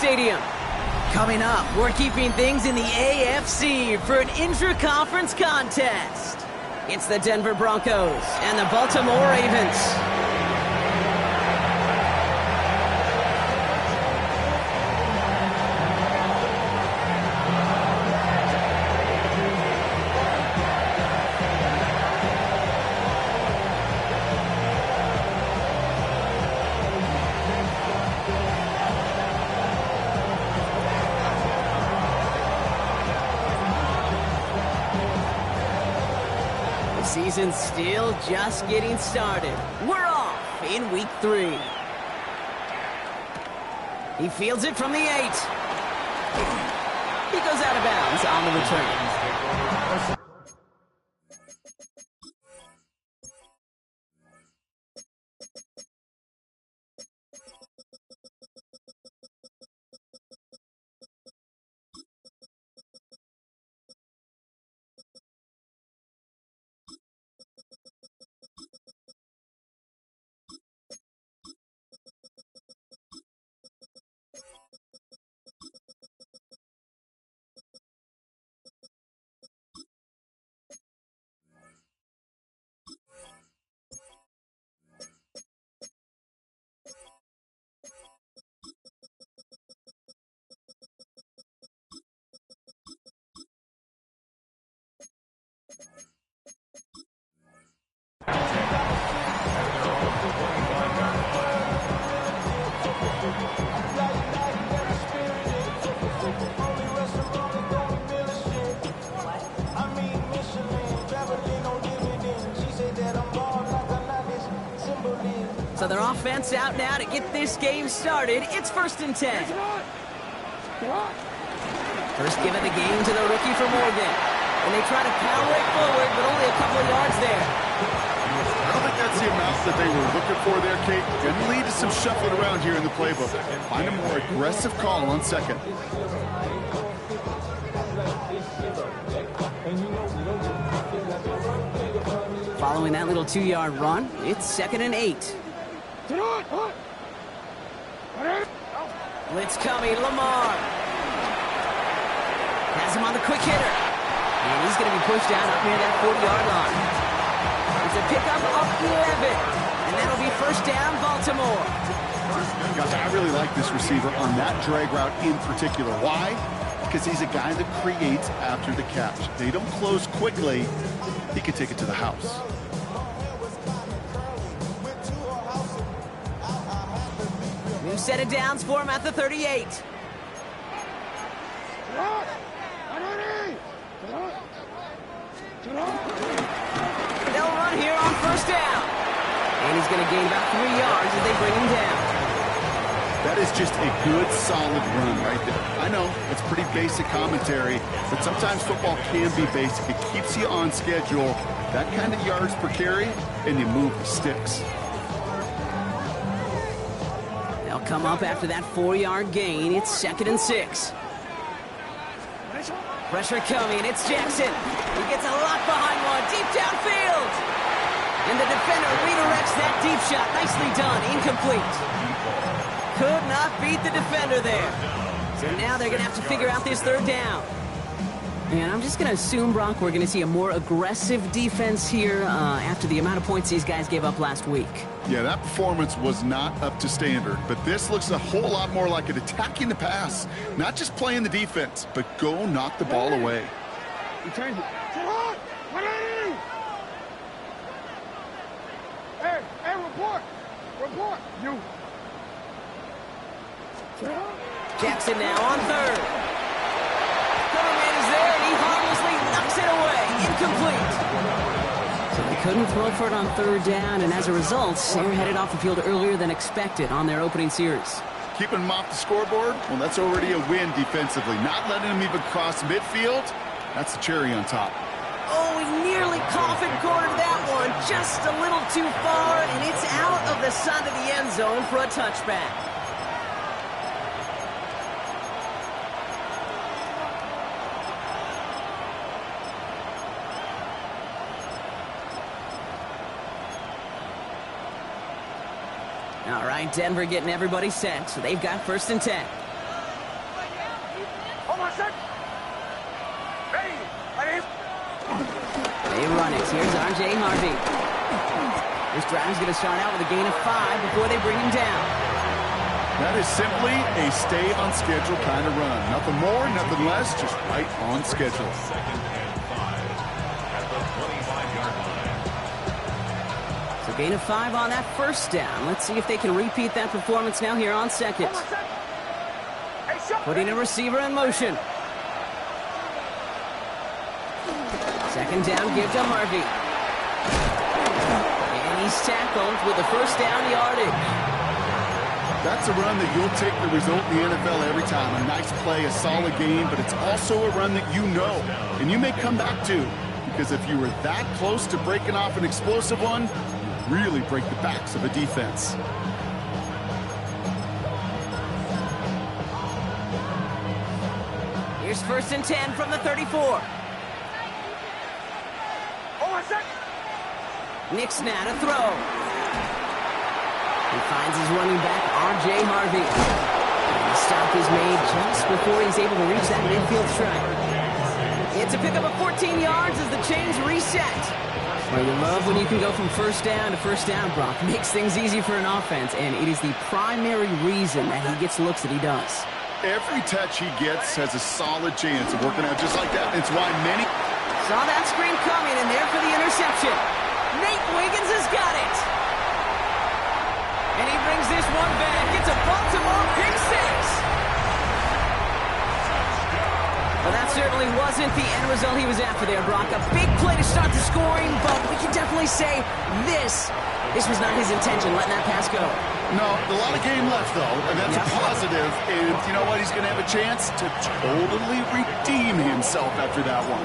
Stadium. Coming up, we're keeping things in the AFC for an intra-conference contest. It's the Denver Broncos and the Baltimore Ravens. Season's still just getting started. We're off in week 3. He fields it from the 8. He goes out of bounds on the return. So their offense out now to get this game started. It's 1st and 10. First give of the game to the rookie for Morgan. And they try to power it forward, but only a couple of yards there. I don't think that's the amount that they were looking for there, Kate. Going to lead to some shuffling around here in the playbook. Find a more aggressive call on 2nd. Following that little 2-yard run, it's 2nd and 8. Blitz coming, Lamar. Has him on the quick hitter. And he's going to be pushed down up near that 40-yard line. It's a pickup of 11. And that'll be 1st down, Baltimore. Gosh, I really like this receiver on that drag route in particular. Why? Because he's a guy that creates after the catch. They don't close quickly. He can take it to the house. New set of downs for him at the 38. They'll run here on 1st down. And he's going to gain about 3 yards as they bring him down. That is just a good, solid run right there. I know, it's pretty basic commentary, but sometimes football can be basic. It keeps you on schedule. That kind of yards per carry, and you move the sticks. They'll come up after that 4-yard gain. It's 2nd and 6. Pressure coming. It's Jackson. He gets a lot behind one. Deep downfield. And the defender redirects that deep shot. Nicely done. Incomplete. Could not beat the defender there. So now they're going to have to figure out this 3rd down. And I'm just going to assume, Brock, we're going to see a more aggressive defense here after the amount of points these guys gave up last week. Yeah, that performance was not up to standard, but this looks a whole lot more like it attacking the pass. Not just playing the defense, but go knock the ball away. He turns it. Hey, report! Report! You. Jackson now on 3rd. Coverman is there, and he harmlessly knocks it away. Incomplete. So they couldn't throw for it on 3rd down, and as a result, they're headed off the field earlier than expected on their opening series. Keeping them off the scoreboard, well, that's already a win defensively. Not letting them even cross midfield, that's the cherry on top. Oh, he nearly coffin cornered that one. Just a little too far, and it's out of the side of the end zone for a touchback. All right, Denver getting everybody set, so they've got 1st and 10. They run it. Here's R.J. Harvey. This drive's going to start out with a gain of 5 before they bring him down. That is simply a stay on schedule kind of run. Nothing more, nothing less, just right on schedule. So gain of 5 on that first down. Let's see if they can repeat that performance now here on second. Putting a receiver in motion. Second down, give to Harvey. And he's tackled with the first down yardage. That's a run that you'll take the result in the NFL every time. A nice play, a solid game, but it's also a run that you know, and you may come back to, because if you were that close to breaking off an explosive one, you really break the backs of a defense. Here's 1st and 10 from the 34. Nick Snad a throw. He finds his running back, R.J. Harvey. The stop is made just before he's able to reach that midfield stripe. It's a pickup of 14 yards as the chains reset. Well, you love when you can go from first down to first down, Brock. Makes things easy for an offense, and it is the primary reason that he gets looks that he does. Every touch he gets has a solid chance of working out just like that. It's why many saw that screen coming, and there for the interception. Nate Wiggins has got it. And he brings this one back. It's a Baltimore pick 6. Well, that certainly wasn't the end result he was after there, Brock. A big play to start the scoring, but we can definitely say this was not his intention, letting that pass go. No, a lot of game left, though, and that's a positive. And you know what? He's going to have a chance to totally redeem himself after that one.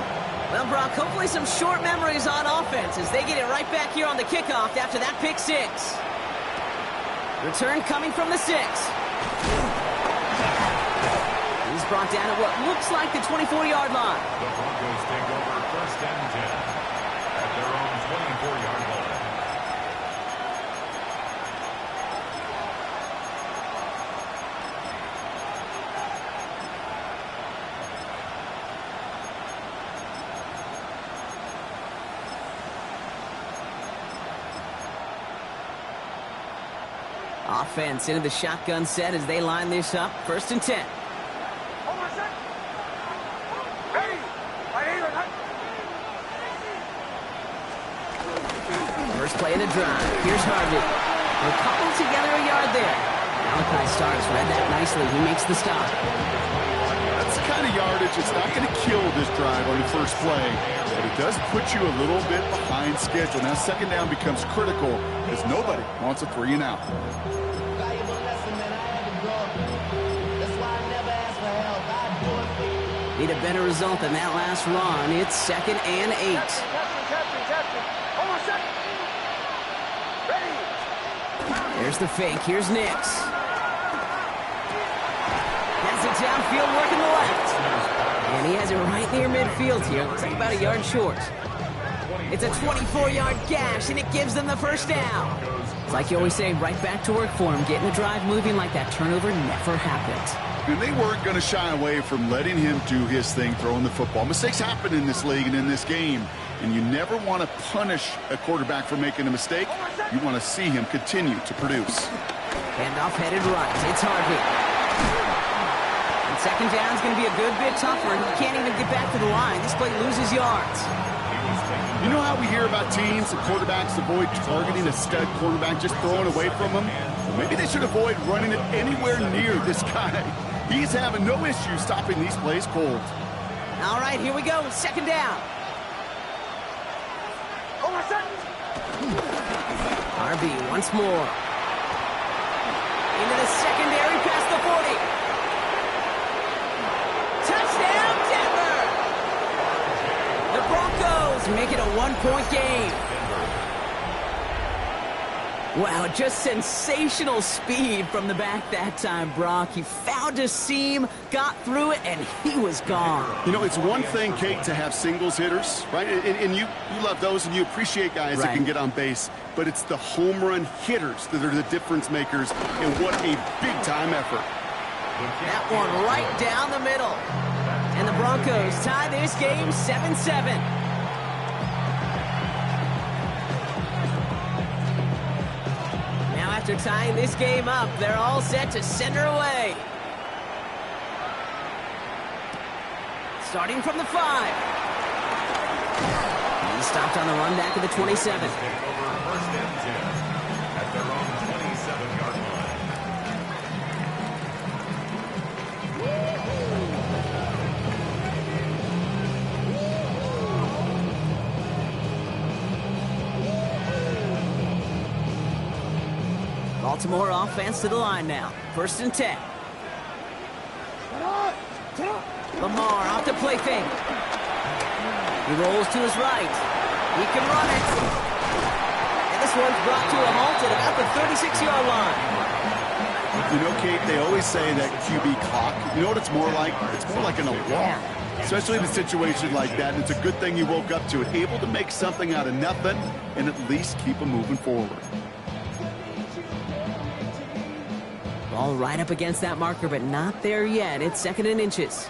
Well, Brock, hopefully some short memories on offense as they get it right back here on the kickoff after that pick 6. Return coming from the 6. He's brought down at what looks like the 24-yard line. The Broncos take over 1st and 10 at their own 24-yard line. Offense into the shotgun set as they line this up. 1st and 10. First play of the drive. Here's Harvey. They're cobbled together a yard there. Malachi Starks read that nicely. He makes the stop. That's the kind of yardage. It's not going to kill this drive on the first play, but it does put you a little bit behind schedule. Now second down becomes critical because nobody wants a 3 and out. Need a better result than that last run. It's 2nd and 8. There's the fake. Here's Nix. Has it downfield, working the left. And he has it right near midfield here. Looks like about a yard short. It's a 24-yard gash, and it gives them the first down. It's like you always say, right back to work for him. Getting the drive moving like that turnover never happened. And they weren't going to shy away from letting him do his thing, throwing the football. Mistakes happen in this league and in this game, and you never want to punish a quarterback for making a mistake. You want to see him continue to produce. Handoff headed right. It's Harvey. And second down is going to be a good bit tougher. He can't even get back to the line. This play loses yards. You know how we hear about teams and quarterbacks avoid targeting a stud quarterback, just throwing away from him? Well, maybe they should avoid running it anywhere near this guy. He's having no issue stopping these plays cold. All right, here we go. Second down. Harvey once more. Into the secondary past the 40. Touchdown, Denver! The Broncos make it a one-point game. Wow, just sensational speed from the back that time, Brock. He found a seam, got through it, and he was gone. You know, it's one thing, Kate, to have singles hitters, right? And you love those, and you appreciate guys that can get on base. But it's the home run hitters that are the difference makers, and what a big-time effort. That one right down the middle. And the Broncos tie this game 7-7. Now after tying this game up, they're all set to send her away. Starting from the 5. He's stopped on the run back at the 27. Take over first and 10 at their own 27-yard line. Baltimore offense to the line now. First and 10. Lamar off the play fake. He rolls to his right. He can run it. And this one's brought to a halt at about the 36-yard line. You know, Kate, they always say that QB clock, you know what it's more like? It's more like an alarm, especially in a situation like that. And it's a good thing you woke up to it, able to make something out of nothing and at least keep them moving forward. Ball right up against that marker, but not there yet. It's second and inches.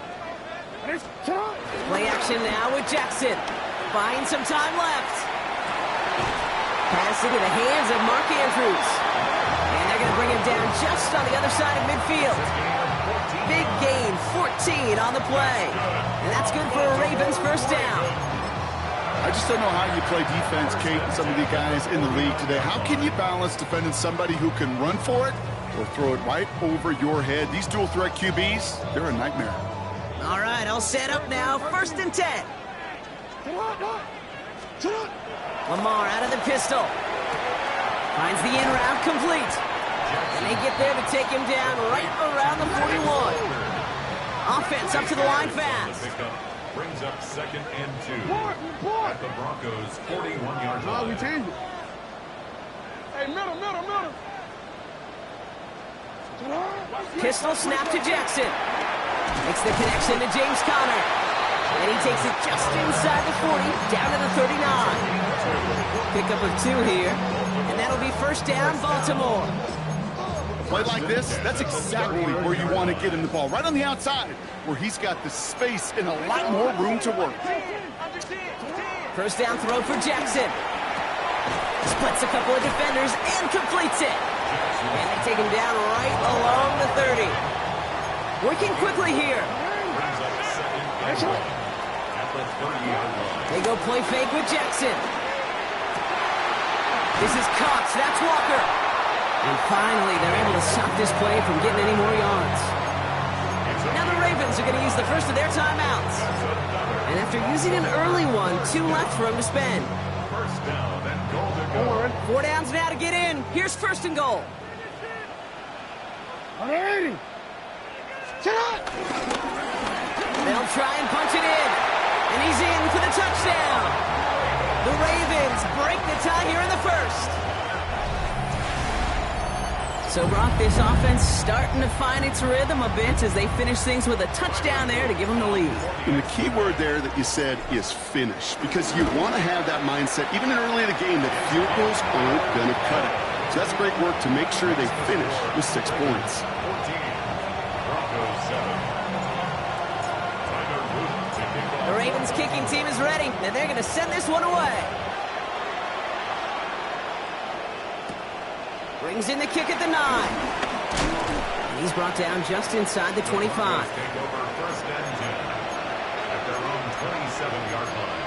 Play action now with Jackson. Buying some time left. Pass into the hands of Mark Andrews. And they're going to bring him down just on the other side of midfield. Big gain, 14 on the play. And that's good for a Ravens first down. I just don't know how you play defense, Kate, and some of the guys in the league today. How can you balance defending somebody who can run for it or throw it right over your head? These dual threat QBs, they're a nightmare. All right, all set up now. First and 10. Lamar out of the pistol. Finds the in route complete. And they get there to take him down right around the 41. Offense up to the line fast. Brings up second and 2 at the Broncos' 41-yard line. No, we changed it. Hey, middle. Pistol snap to Jackson. Makes the connection to James Conner. And he takes it just inside the 40, down to the 39. Pickup of 2 here. And that'll be first down, Baltimore. A play like this, that's exactly where you want to get him the ball. Right on the outside, where he's got the space and a lot more room to work. First down throw for Jackson. Splits a couple of defenders and completes it. And they take him down right along the 30. Working quickly here. They go play fake with Jackson. This is Cox. That's Walker. And finally, they're able to stop this play from getting any more yards. Now the Ravens are going to use the first of their timeouts. And after using an early one, 2 left for him to spend. First down and goal to go. 4 downs now to get in. Here's first and goal. Alrighty. They'll try and punch it in. And he's in for the touchdown. The Ravens break the tie here in the first. So, Brock, this offense starting to find its rhythm a bit as they finish things with a touchdown there to give them the lead. And the key word there that you said is finish, because you want to have that mindset, even early in the game, that field goals aren't going to cut it. So that's great work to make sure they finish with 6 points. 14. Broncos 7. The Ravens kicking team is ready, and they're going to send this one away. Brings in the kick at the 9. And he's brought down just inside the 25. Take over first and 10 at their own 27-yard line.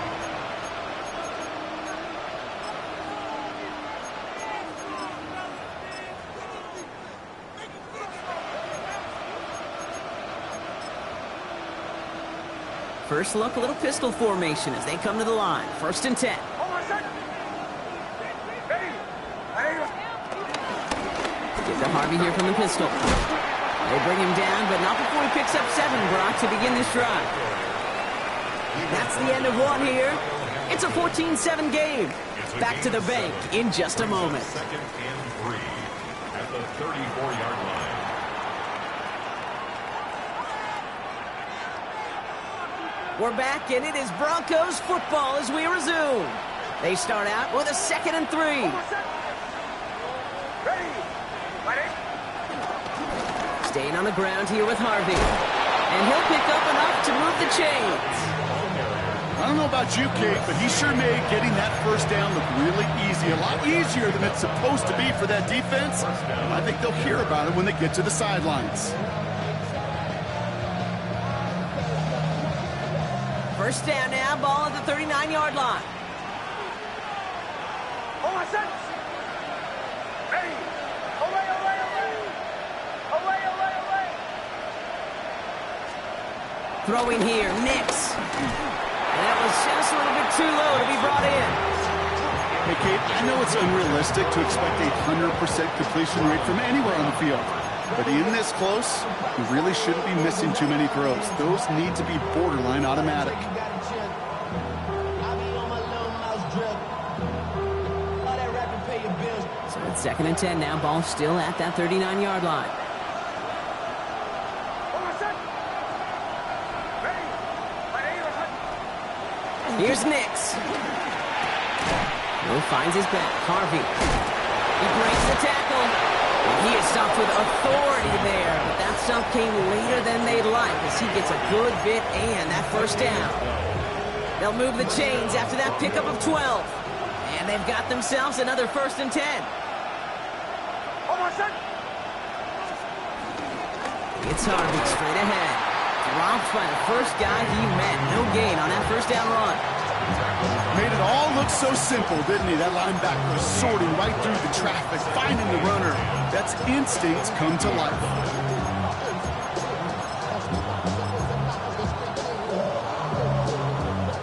First look, a little pistol formation as they come to the line. First and 10. Get to Harvey here from the pistol. They bring him down, but not before he picks up 7, Brock, to begin this drive. That's the end of one here. It's a 14-7 game. Back to the bank in just a moment. Second and 3 at the 34-yard line. We're back, and it is Broncos football as we resume. They start out with a 2nd and 3. Staying on the ground here with Harvey. And he'll pick up enough to move the chains. I don't know about you, Kate, but he sure made getting that first down look really easy. A lot easier than it's supposed to be for that defense. I think they'll hear about it when they get to the sidelines. First down now, ball at the 39-yard line. Hold on, set. Hey. Away, away, away. Away, away, away. Throwing here, Nix. And that was just a little bit too low to be brought in. Hey, Kate, I know it's unrealistic to expect a 100% completion rate from anywhere on the field. But in this close, you really shouldn't be missing too many throws. Those need to be borderline automatic. So it's 2nd and 10 now. Ball still at that 39-yard line. Here's Nix. Will finds his back. Harvey. He breaks the tackle. And he is stopped with authority there. But that stop came later than they'd like as he gets a good bit and that first down. They'll move the chains after that pickup of 12. And they've got themselves another 1st and 10. It's Harvey straight ahead. Dropped by the first guy he met. No gain on that first down run. Made it all look so simple, didn't he? That linebacker sorting right through the traffic, finding the runner. That's instincts come to life.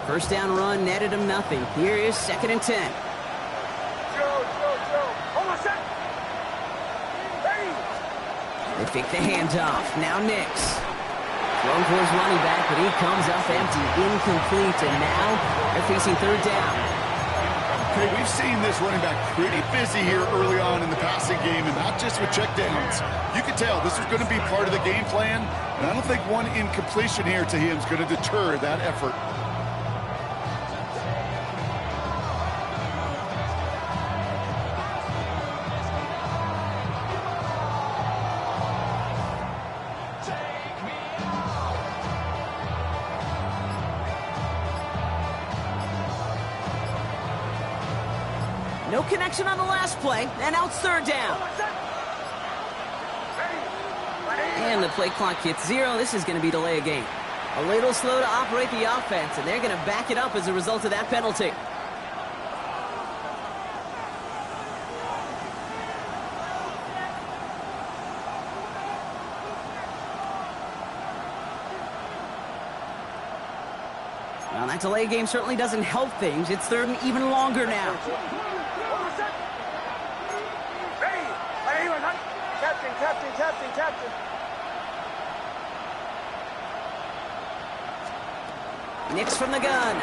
First down run netted him nothing. Here is 2nd and 10. They fake the handoff. Now Nix. Thrown for his running back, but he comes up empty. Incomplete, and now they're facing 3rd down. Okay, we've seen this running back pretty busy here early on in the passing game, and not just with checkdowns. You could tell this was going to be part of the game plan, and I don't think one incompletion here to him is going to deter that effort. No connection on the last play, and now it's 3rd down. And the play clock hits 0. This is going to be delay a game. A little slow to operate the offense, and they're going to back it up as a result of that penalty. Well, that delay game certainly doesn't help things. It's 3rd and even longer now. Captain. Nix from the gun.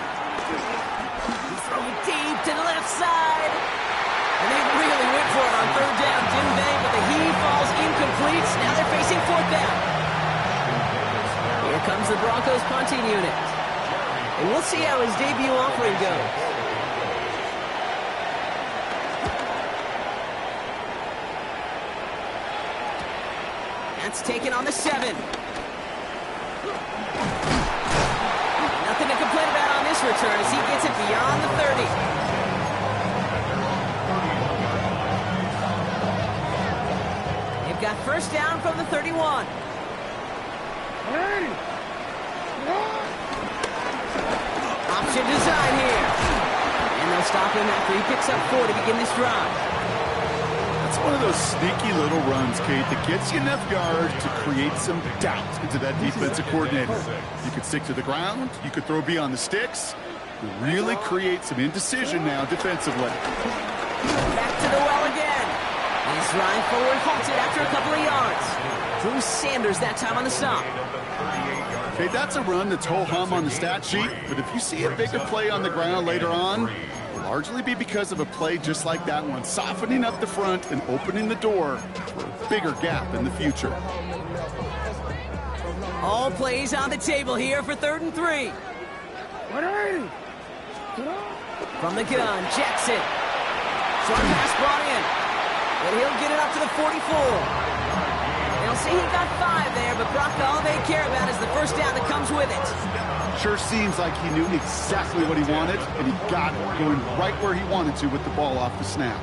He's throwing deep to the left side. And they really went for it on 3rd down, didn't they? But the heave falls incomplete. Now they're facing 4th down. Here comes the Broncos punting unit. And we'll see how his debut offering goes. That's taken on the 7. Nothing to complain about on this return as he gets it beyond the 30. They've got first down from the 31. Option design here. And they'll stop him after he picks up 4 to begin this drive. It's one of those sneaky little runs, Kate, that gets you enough yards to create some doubt into that defensive coordinator. You could stick to the ground. You could throw beyond the sticks. Really create some indecision now defensively. Back to the well again. His drive forward halted after a couple of yards. Drew Sanders that time on the stop. Okay, that's a run that's ho-hum on the stat sheet, but if you see a bigger play on the ground later on, it'll largely be because of a play just like that one, softening up the front and opening the door for a bigger gap in the future. All plays on the table here for 3rd and 3. From the gun, Jackson. Short pass brought in. But he'll get it up to the 44. They'll I'll say he got 5 there, but Brock, all they care about is the first down that comes with it. Sure seems like he knew exactly what he wanted, and he got it, going right where he wanted to with the ball off the snap.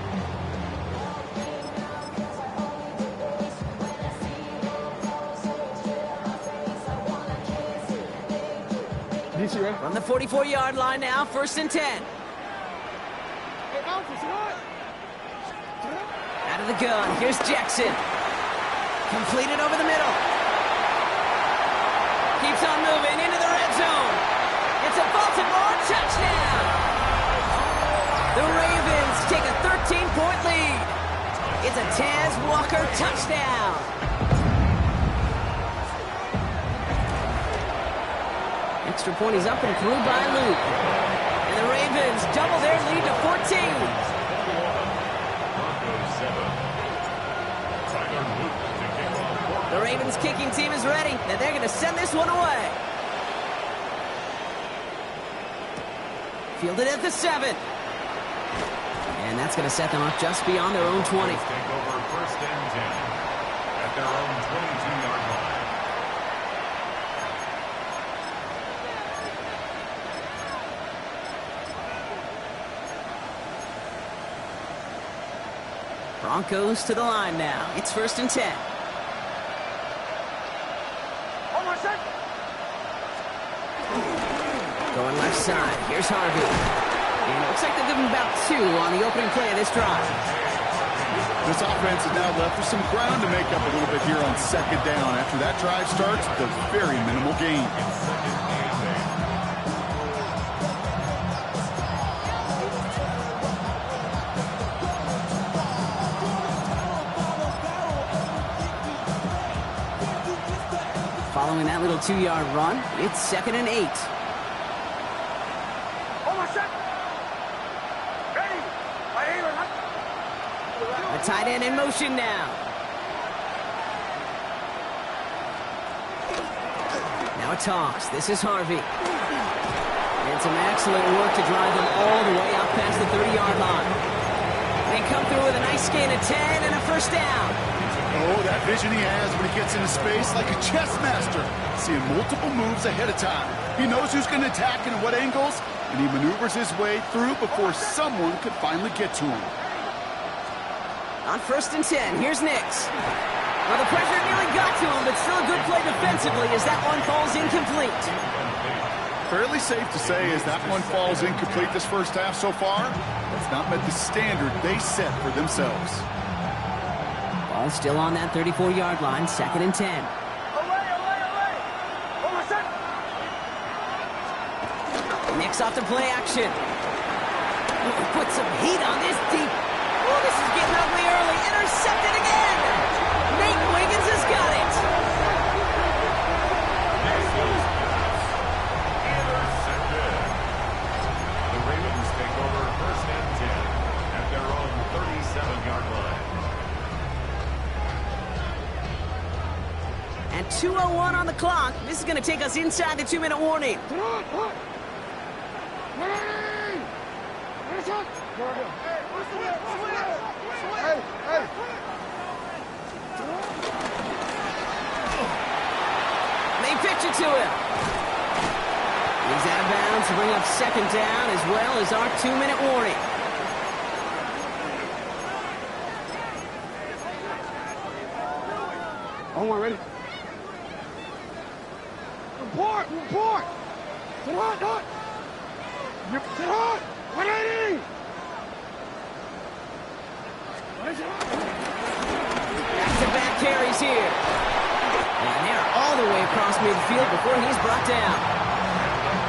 From the 44-yard line now, 1st and 10. Out of the gun, here's Jackson. Completed over the middle. Keeps on moving into the red zone. It's a Baltimore touchdown. The Ravens take a 13-point lead. It's a Taz Walker touchdown. Extra point is up and through by Luke. And the Ravens double their lead to 14. Broncos 7. Tyler Luke to kick off. The Ravens kicking team is ready, and they're going to send this one away. Fielded at the 7. And that's going to set them up just beyond their own 20. Take over 1st and 10 at their own 22-yard line. Broncos to the line now. It's 1st and 10. Going left side. Here's Harvey. And it looks like they'll give him about 2 on the opening play of this drive. This offense is now left with some ground to make up a little bit here on 2nd down. After that drive starts, the very minimal gain. Following that little 2-yard run, it's 2nd and 8. A tight end in motion now. Now a toss. This is Harvey. And some excellent work to drive them all the way up past the 30-yard line. They come through with a nice gain of 10 and a 1st down. Oh, that vision he has when he gets into space like a chess master, seeing multiple moves ahead of time. He knows who's going to attack and what angles, and he maneuvers his way through before someone could finally get to him. On 1st and 10, here's Nix. Well, the pressure nearly got to him, but still a good play defensively as that one falls incomplete. Fairly safe to say as that one falls incomplete this first half so far, it's not met the standard they set for themselves. Ball still on that 34-yard line, 2nd and 10. Nix off the play action. Put some heat on this deep. Oh, this is getting ugly early. Intercepted again. Nate Wiggins has got it. Intercepted. The Ravens take over 1st and 10 at their own 37-yard line. And 2:01 on the clock. This is going to take us inside the 2-minute warning. They pitch it to him. He's out of bounds to bring up 2nd down as well as our 2-minute warning. Omar, ready? Report! Report! Sit hot! Sit hot! 180! Back-to-back carries here. And they're all the way across midfield before he's brought down.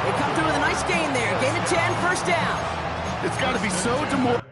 They come through with a nice gain there. Gain of 10, 1st down. It's got to be so demoralizing.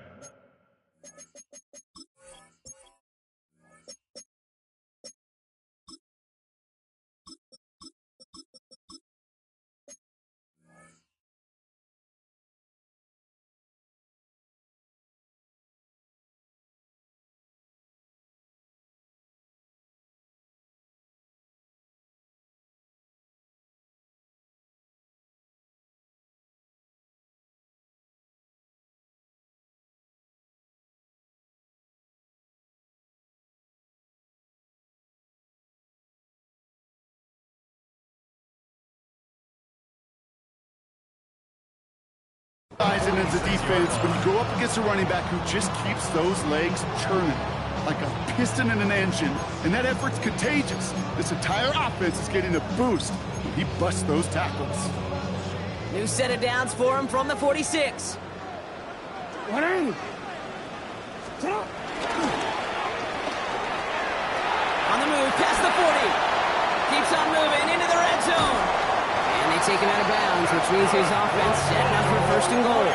And as a defense, when you go up against a running back who just keeps those legs churning like a piston in an engine, and that effort's contagious. This entire offense is getting a boost when he busts those tackles. New set of downs for him from the 46. On the move, past the 40. Keeps on moving into the red zone. And they take him out of bounds, which means his offense setting up for first and goal.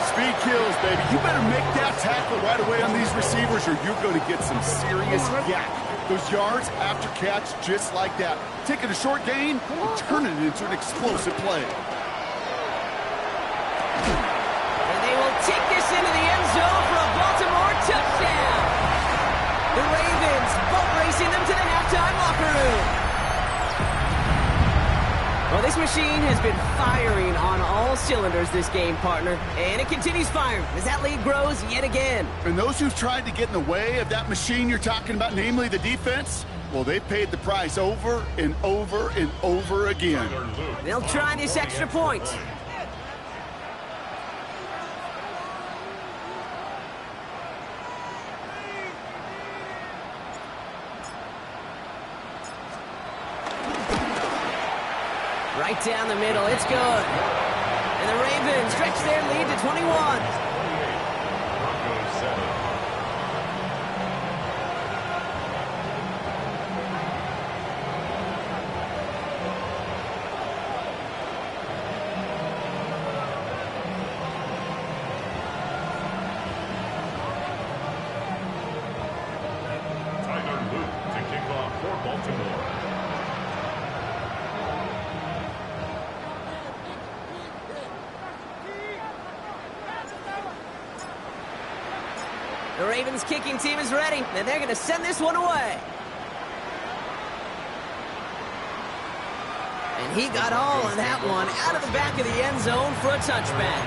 Speed kills, baby. You better make that tackle right away on these receivers or you're going to get some serious yak. Those yards after catch just like that. Taking a short gain and turning it into an explosive play. And they will take this into the end zone for a Baltimore touchdown. The Ravens boat racing them to the halftime locker room. Well, this machine has been firing on all cylinders this game, partner. And it continues firing as that lead grows yet again. And those who've tried to get in the way of that machine you're talking about, namely the defense, well, they've paid the price over and over and over again. They'll try this extra point. Right down the middle, it's good. And the Ravens stretch their lead to 21. Broncos 7. Tyler Luke to kick off for Baltimore. The Ravens kicking team is ready, and they're going to send this one away. And he got all of that one out of the back of the end zone for a touchback.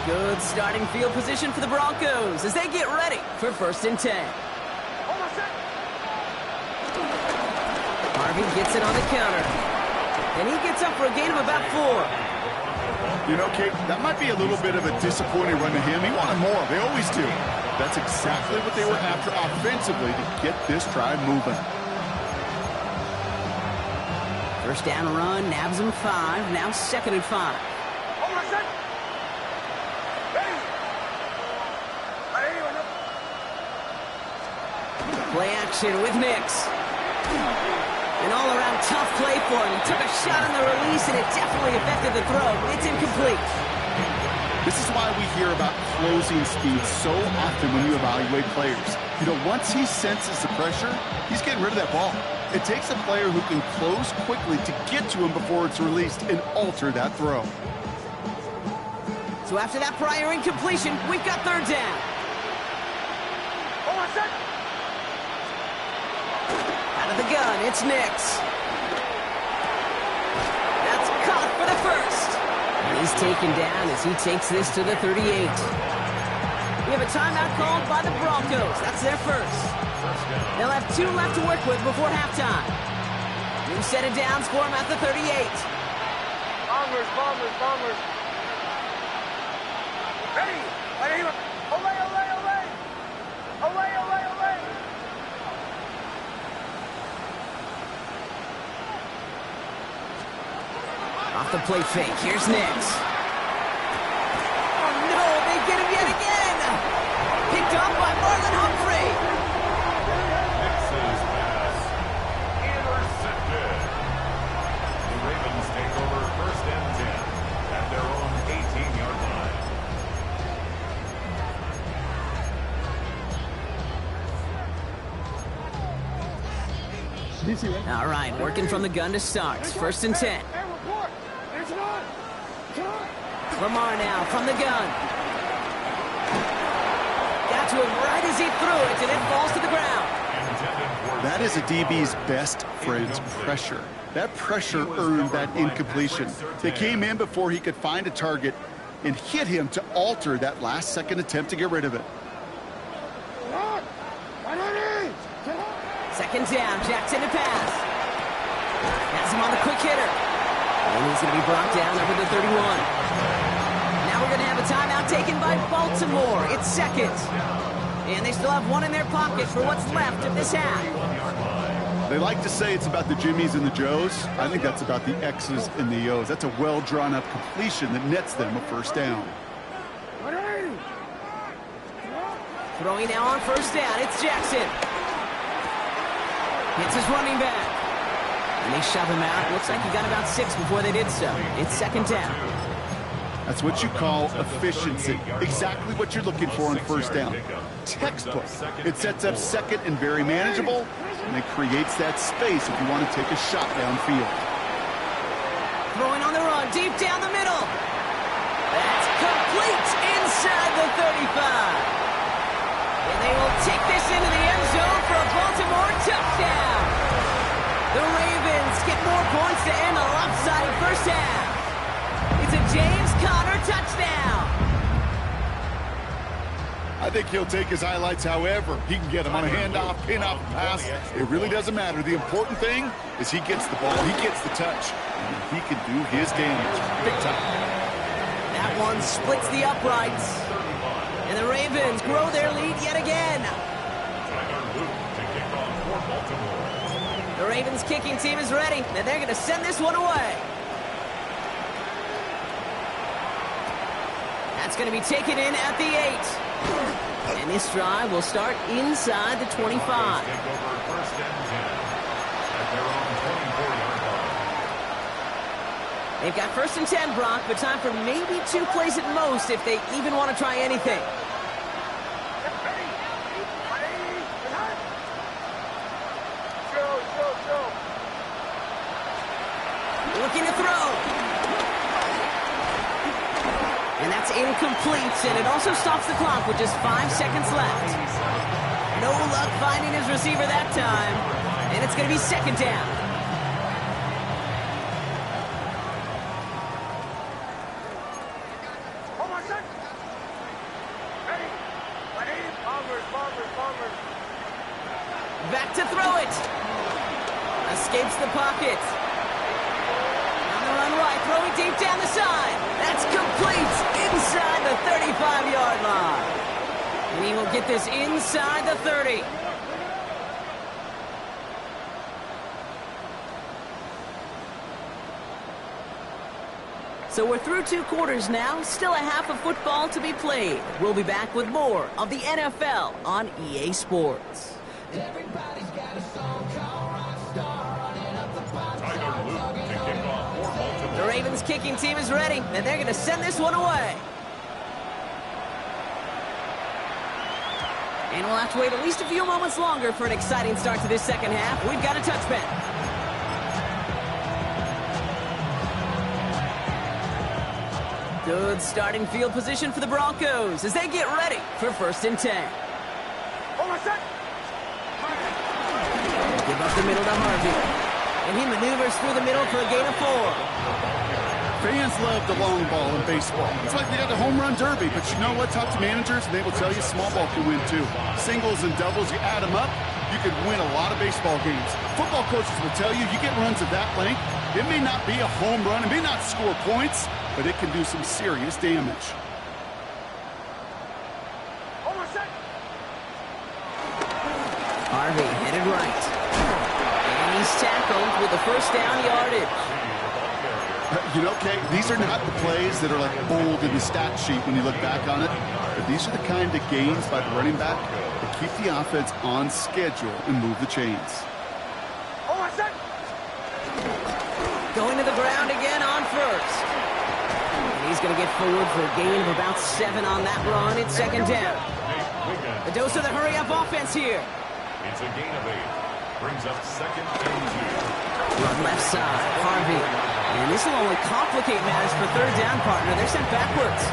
Good starting field position for the Broncos as they get ready for 1st and 10. Harvey gets it on the counter. And he gets up for a gain of about 4. You know, Kate, that might be a little bit of a disappointing run to him. He wanted more. They always do. That's exactly what they were after offensively to get this drive moving. First down run, nabs him 5. Now 2nd and 5. Play action with Nix. An all-around tough play for him. He took a shot on the release, and it definitely affected the throw. It's incomplete. This is why we hear about closing speed so often when you evaluate players. You know, once he senses the pressure, he's getting rid of that ball. It takes a player who can close quickly to get to him before it's released and alter that throw. So after that prior incompletion, we've got 3rd down. Out of the gun, it's Nix. That's caught for the first. And he's taken down as he takes this to the 38. We have a timeout called by the Broncos. That's their first. They'll have 2 left to work with before halftime. New set of downs for him at the 38. Bombers. Ready. Olay. Off the play fake, here's Nix. Oh no, they get him yet again! Picked off by Marlon Humphrey. Nix's pass intercepted. The Ravens take over 1st and 10 at their own 18-yard line. All right, working from the gun to start. 1st and 10. Lamar now from the gun. Got to him right as he threw it, and it falls to the ground. That is a DB's best friend's pressure. That pressure earned that incompletion. They came in before he could find a target and hit him to alter that last-second attempt to get rid of it. Second down, Jackson to pass. Has him on the quick hitter. And he's going to be brought down over the 31. Now we're going to have a timeout taken by Baltimore. It's second. And they still have one in their pocket for what's left of this half. They like to say it's about the Jimmies and the Joes. I think that's about the X's and the O's. That's a well-drawn-up completion that nets them a first down. Throwing now on first down, it's Jackson. Hits his running back. And they shove him out. Looks like he got about 6 before they did so. It's second down. That's what you call efficiency. Exactly what you're looking for on first down. Textbook. It sets up second and very manageable, and it creates that space if you want to take a shot downfield. Throwing on the run, deep down the middle. That's complete inside the 35. And they will take this into the end zone for a Baltimore touchdown. The Ravens get more points to end a lopsided first half. It's a James Conner touchdown. I think he'll take his highlights however he can get them on a handoff, pin-off, pass. It really doesn't matter. The important thing is he gets the ball, he gets the touch, and he can do his damage big time. That one splits the uprights. And the Ravens grow their lead yet again. The Ravens kicking team is ready, and they're going to send this one away. That's going to be taken in at the 8. And this drive will start inside the 25. They've got first and 10, Brock, but time for maybe 2 plays at most if they even want to try anything. Looking to throw. And that's incomplete, and it also stops the clock with just 5 seconds left. No luck finding his receiver that time, and it's going to be second down. Back to throw it. Escapes the pocket. On the run right, throwing deep down the side. That's complete inside the 35-yard line. And he will get this inside the 30. So we're through 2 quarters now, still a half of football to be played. We'll be back with more of the NFL on EA Sports. Everybody's got a song called Rockstar running up the bottom. The Ravens kicking team is ready, and they're going to send this one away. And we'll have to wait at least a few moments longer for an exciting start to this second half. We've got a touchback. Good starting field position for the Broncos as they get ready for first and 10. Give up the middle to Harvey. And he maneuvers through the middle for a gain of 4. Fans love the long ball in baseball. It's like they got the home run derby, but you know what? Talk to managers, and they will tell you small ball can win too. Singles and doubles, you add them up, you could win a lot of baseball games. Football coaches will tell you, you get runs of that length, it may not be a home run, it may not score points, but it can do some serious damage. Harvey headed right. And he's tackled with the first down yardage. You know, Kate, these are not the plays that are like bold in the stat sheet when you look back on it, but these are the kind of gains by the running back that keep the offense on schedule and move the chains. Going to the ground again on first. And he's going to get forward for a gain of about 7 on that run. It's second down. A dose of the hurry-up offense here. It's a gain of 8. Brings up second and 2. Run left side, Harvey. And this will only complicate matters for third down, partner. They're sent backwards.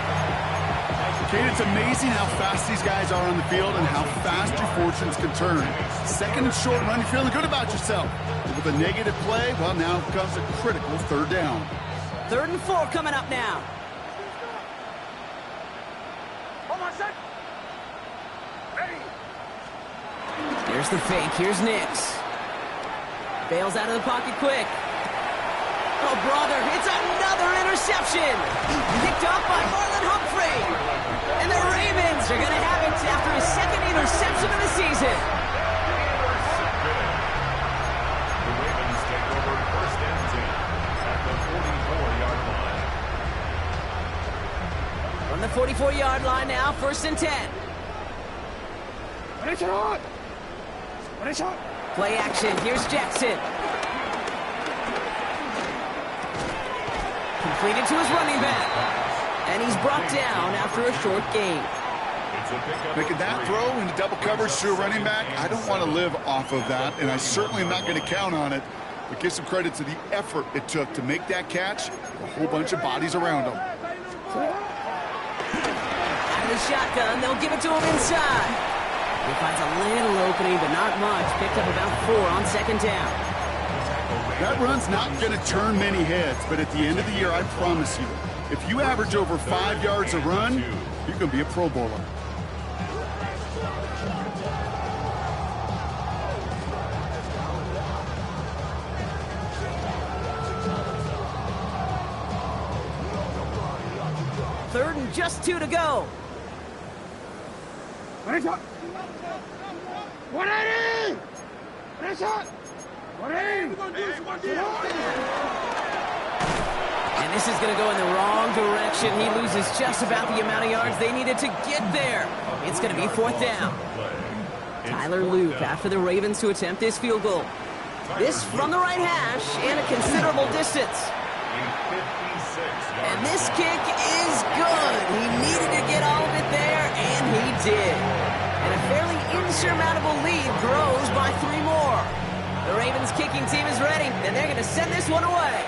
Kate, it's amazing how fast these guys are on the field and how fast your fortunes can turn. Second and short run, you're feeling good about yourself. But with a negative play, well, now comes a critical third down. 3rd and 4 coming up now. Here's the fake. Here's Nix. Bails out of the pocket quick. Oh, brother, it's another interception. Picked off by Marlon Humphrey. And the Ravens are going to have it after his second interception of the season. The Ravens take over first and 10 at the 44-yard line. From the 44-yard line now, first and 10. Play action. Here's Jackson. Completed to his running back. And he's brought down after a short gain. Making that throw into double coverage to a running back, I don't want to live off of that, and I certainly am not going to count on it. But give some credit to the effort it took to make that catch. A whole bunch of bodies around him. Out of the shotgun, they'll give it to him inside. He finds a little opening, but not much. Picked up about 4 on second down. That run's not going to turn many heads, but at the end of the year, I promise you, if you average over 5 yards a run, you're going to be a Pro Bowler. Third and just 2 to go. And this is going to go in the wrong direction. He loses just about the amount of yards they needed to get there. It's going to be fourth down. Tyler Loop after the Ravens to attempt this field goal. This from the right hash and a considerable distance. And this kick is good. He needed to get all of it there, and he did. And a fairly insurmountable lead grows by 3 more. The Ravens kicking team is ready, and they're going to send this one away.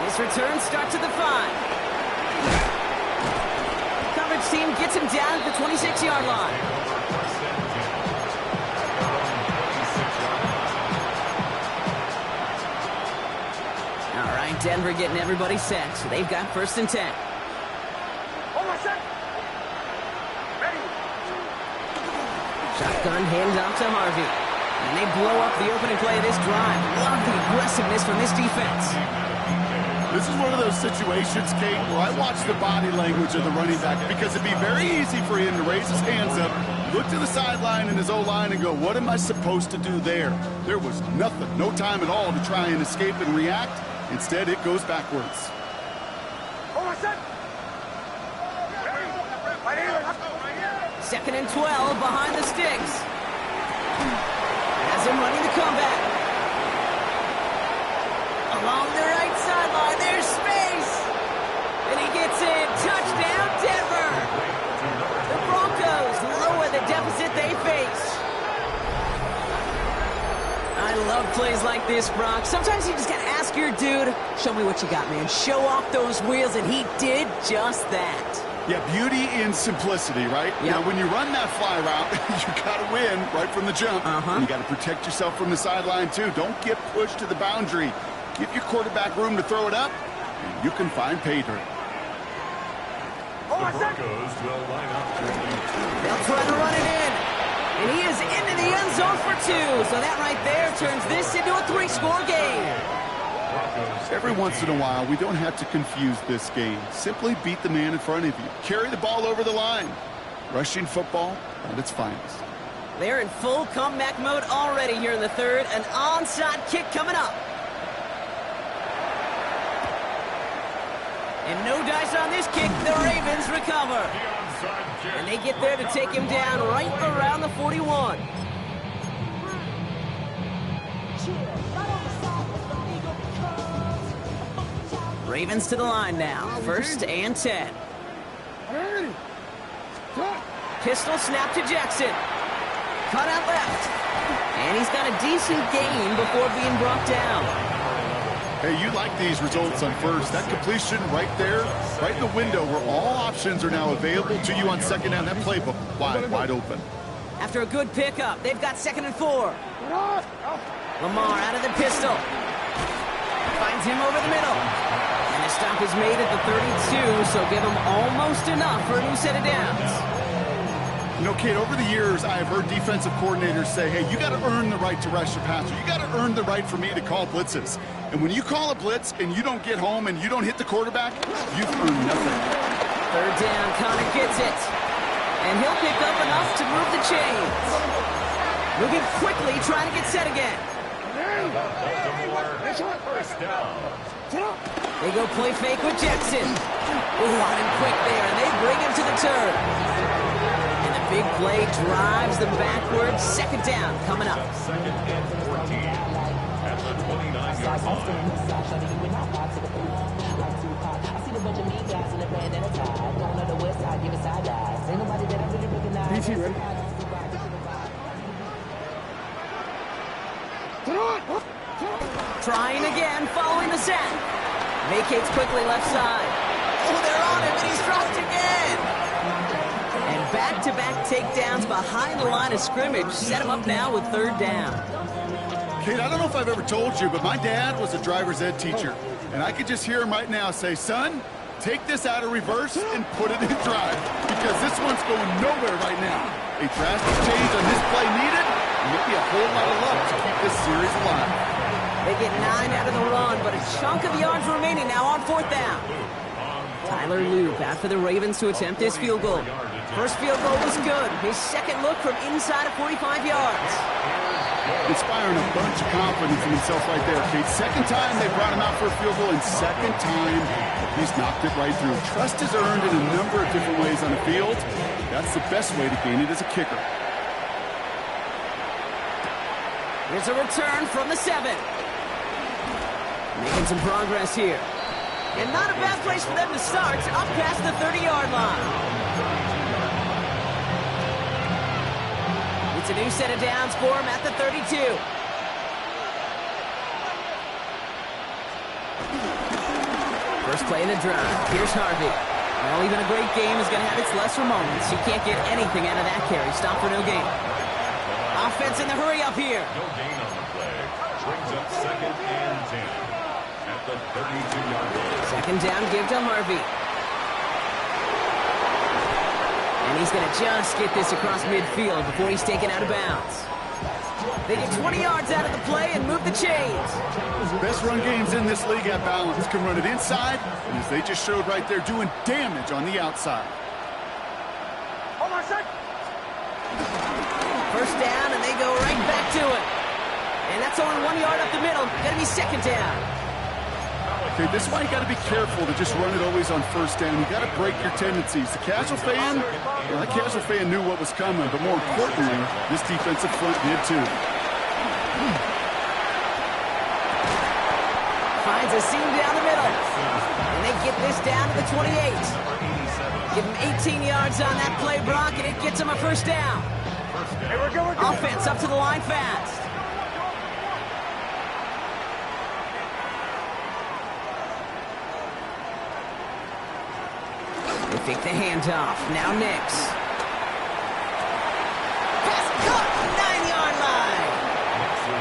This return starts at the 5. Coverage team gets him down at the 26-yard line. All right, Denver getting everybody set, so they've got first and 10. Shotgun handoff to Harvey. And they blow up the opening play of this drive. Love the aggressiveness from this defense. This is one of those situations, Kate, where I watch the body language of the running back because it'd be very easy for him to raise his hands up, look to the sideline in his O-line and go, what am I supposed to do there? There was nothing, no time at all to try and escape and react. Instead, it goes backwards. Second and 12 behind the sticks. Has him running the comeback. Along the right sideline, there's space. And he gets in. Touchdown, Denver. The Broncos lower the deficit they face. I love plays like this, Brock. Sometimes you just got to ask your dude, show me what you got, man. Show off those wheels, and he did just that. Yeah, beauty in simplicity, right? Yep. Now, when you run that fly route, you got to win right from the jump. And you got to protect yourself from the sideline, too. Don't get pushed to the boundary. Give your quarterback room to throw it up, and you can find pay dirt. The Broncos will line up. They'll try to run it in. And he is into the end zone for 2. So that right there turns this into a 3-score game. Every once in a while, we don't have to confuse this game. Simply beat the man in front of you. Carry the ball over the line. Rushing football at its finest. They're in full comeback mode already here in the third. An onside kick coming up. And no dice on this kick. The Ravens recover. And they get there to take him down right around the 41. Ravens to the line now. First and 10. Pistol snap to Jackson. Cut out left. And he's got a decent gain before being brought down. Hey, you like these results on first. That completion right there, right in the window where all options are now available to you on second down. That playbook wide open. After a good pickup, they've got second and 4. Lamar out of the pistol. Finds him over the middle. And the stop is made at the 32, so give him almost enough for a new set of downs. You know, Kate, over the years, I have heard defensive coordinators say, hey, you got to earn the right to rush the passer. You got to earn the right for me to call blitzes. And when you call a blitz and you don't get home and you don't hit the quarterback, you've earned nothing. Third down, Connor gets it. And he'll pick up enough to move the chains. Moving quickly, trying to get set again. First down. They go play fake with Jackson. Ooh, on him quick there, and they bring him to the turf. And the big play drives them backwards. Second down coming up. Second and 14 at the 29-yard Trying again, following the sack. Vacates quickly left side. Oh, they're on him, and he's dropped again. And back-to-back takedowns behind the line of scrimmage set him up now with third down. Kate, I don't know if I've ever told you, but my dad was a driver's ed teacher. And I could just hear him right now say, son, take this out of reverse and put it in drive. Because this one's going nowhere right now. A drastic change on this play needed, and maybe a whole lot of luck to keep this series alive. They get 9 out of the run, but a chunk of yards remaining now on fourth down. Tyler Loop out for the Ravens to attempt his field goal. First field goal was good. His second look from inside of 45 yards. Inspiring a bunch of confidence in himself right there, Kate. Second time they brought him out for a field goal, and second time he's knocked it right through. Trust is earned in a number of different ways on the field. That's the best way to gain it as a kicker. Here's a return from the 7. Making some progress here. And not a bad place for them to start, up past the 30-yard line. It's a new set of downs for him at the 32. First play of the drive. Here's Harvey. Well, even a great game is going to have its lesser moments. You can't get anything out of that carry. Stop for no gain. Offense in the hurry up here. No gain on the play. Brings up second and 10 at the 32-yard line. Second down, give to Harvey. And he's going to just get this across midfield before he's taken out of bounds. They get 20 yards out of the play and move the chains. Best run games in this league have balance. Can run it inside, and as they just showed right there, doing damage on the outside. Hold on a sec. First down, and they go right back to it. And that's only 1 yard up the middle. Going to be second down. Okay, this is why you got to be careful to just run it always on first down. You got to break your tendencies. The casual fan, well, that casual fan knew what was coming, but more importantly, this defensive front did too. Finds a seam down the middle. And they get this down to the 28. Give him 18 yards on that play, Brock, and it gets him a first down. Hey, we're good. Offense up to the line fast. They take the handoff. Now Nix. Pass caught, 9-yard line.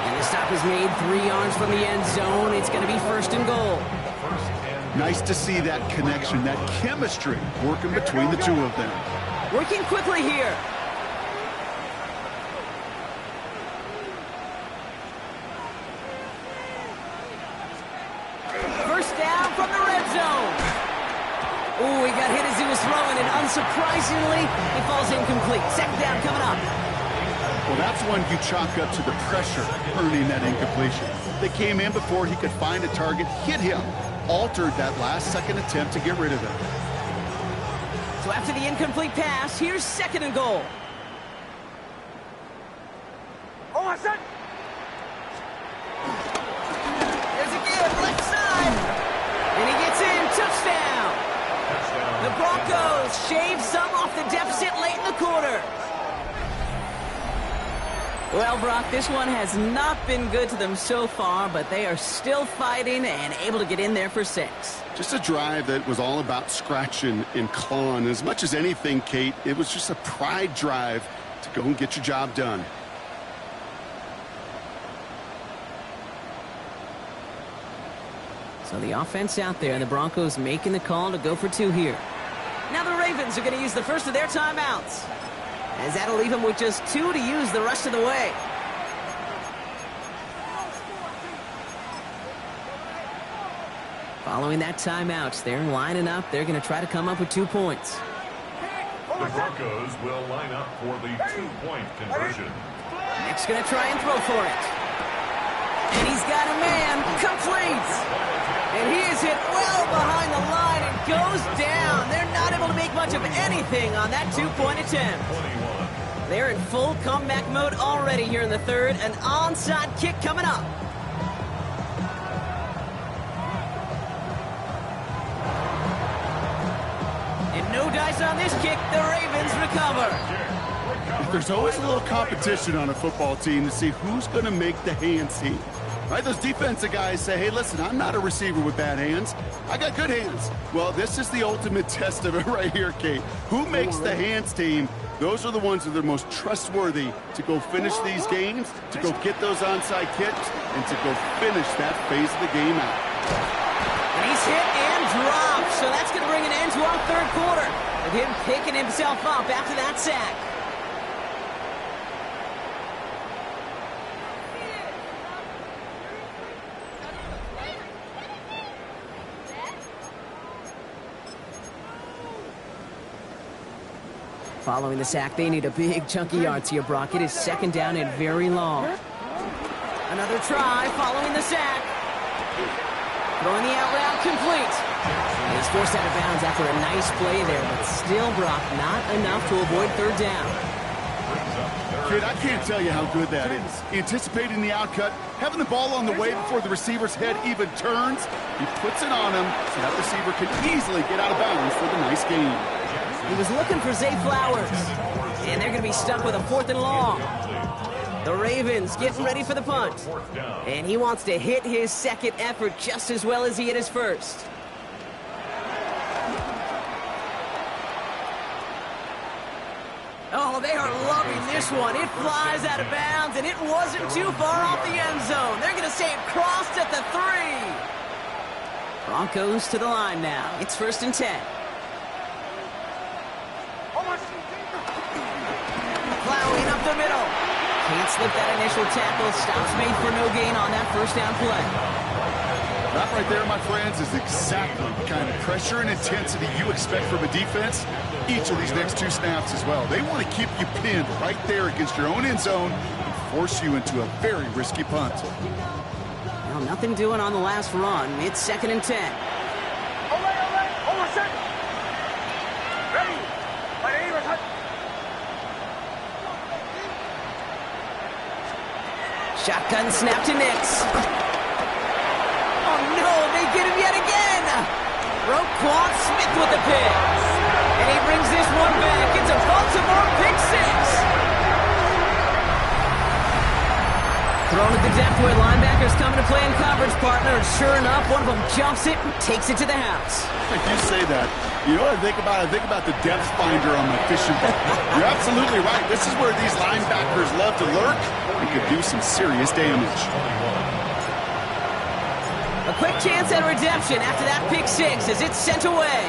And the stop is made 3 yards from the end zone. It's going to be first and goal. Nice to see that connection, that chemistry working between the two of them. Working quickly here. First down from the red zone. Ooh, he got hit as he was throwing, and unsurprisingly, he falls incomplete. Second down coming up. Well, that's one you chalk up to the pressure earning that incompletion. They came in before he could find a target, hit him, altered that last-second attempt to get rid of it. So after the incomplete pass, here's second and goal. Hold on a sec. There's a give, left side. And he gets in, touchdown. The Broncos shave some off the deficit late in the quarter. Well, Brock, this one has not been good to them so far, but they are still fighting and able to get in there for 6. Just a drive that was all about scratching and clawing. As much as anything, Kate, it was just a pride drive to go and get your job done. So the offense out there, and the Broncos making the call to go for 2 here. Now the Ravens are going to use the first of their timeouts. as that'll leave him with just 2 to use the rest of the way. Following that timeout, they're lining up. They're going to try to come up with 2 points. The Broncos will line up for the 2-point conversion. Nick's going to try and throw for it. And he's got a man. Complete. And he is hit well behind the line and goes down. They're not able to make much of anything on that 2-point attempt. They're in full comeback mode already here in the third. An onside kick coming up. And no dice on this kick. The Ravens recover. There's always a little competition on a football team to see who's going to make the hands team. Right, those defensive guys say, hey, listen, I'm not a receiver with bad hands. I got good hands. Well, this is the ultimate test of it right here, Kate. Who makes the hands team? Those are the ones that are the most trustworthy to go finish these games, to go get those onside kicks, and to go finish that phase of the game out. And he's hit and dropped, so that's going to bring an end to our third quarter with him picking himself up after that sack. Following the sack, they need a big chunky yards here, Brock. It is second down and very long. Another try following the sack. Throwing the out route complete. And he's forced out of bounds after a nice play there, but still, Brock, not enough to avoid third down. Kid, I can't tell you how good that is. Anticipating the outcut, having the ball on the way before the receiver's head even turns, he puts it on him so that receiver can easily get out of bounds for the nice gain. He was looking for Zay Flowers, and they're going to be stuck with a 4th and long. The Ravens getting ready for the punt, and he wants to hit his second effort just as well as he hit his first. Oh, they are loving this one. It flies out of bounds, and it wasn't too far off the end zone. They're going to say it crossed at the 3. Broncos to the line now. It's 1st and 10. Plowing up the middle. Can't slip that initial tackle. Stops made for no gain on that first down play. That right there, my friends, is exactly the kind of pressure and intensity you expect from a defense each of these next 2 snaps as well. They want to keep you pinned right there against your own end zone and force you into a very risky punt. Well, nothing doing on the last run. It's 2nd and 10. Shotgun snap to Nix. Oh no, they get him yet again. Roquan Smith with the pick. And he brings this one back. It's a Baltimore pick 6. Thrown at the depth where linebackers coming to play in coverage, partner. And sure enough, one of them jumps it and takes it to the house. If you say that, you know what I think about? I think about the depth finder on my fishing boat. You're absolutely right. This is where these linebackers love to lurk and could do some serious damage. A quick chance at redemption after that pick 6 as it's sent away.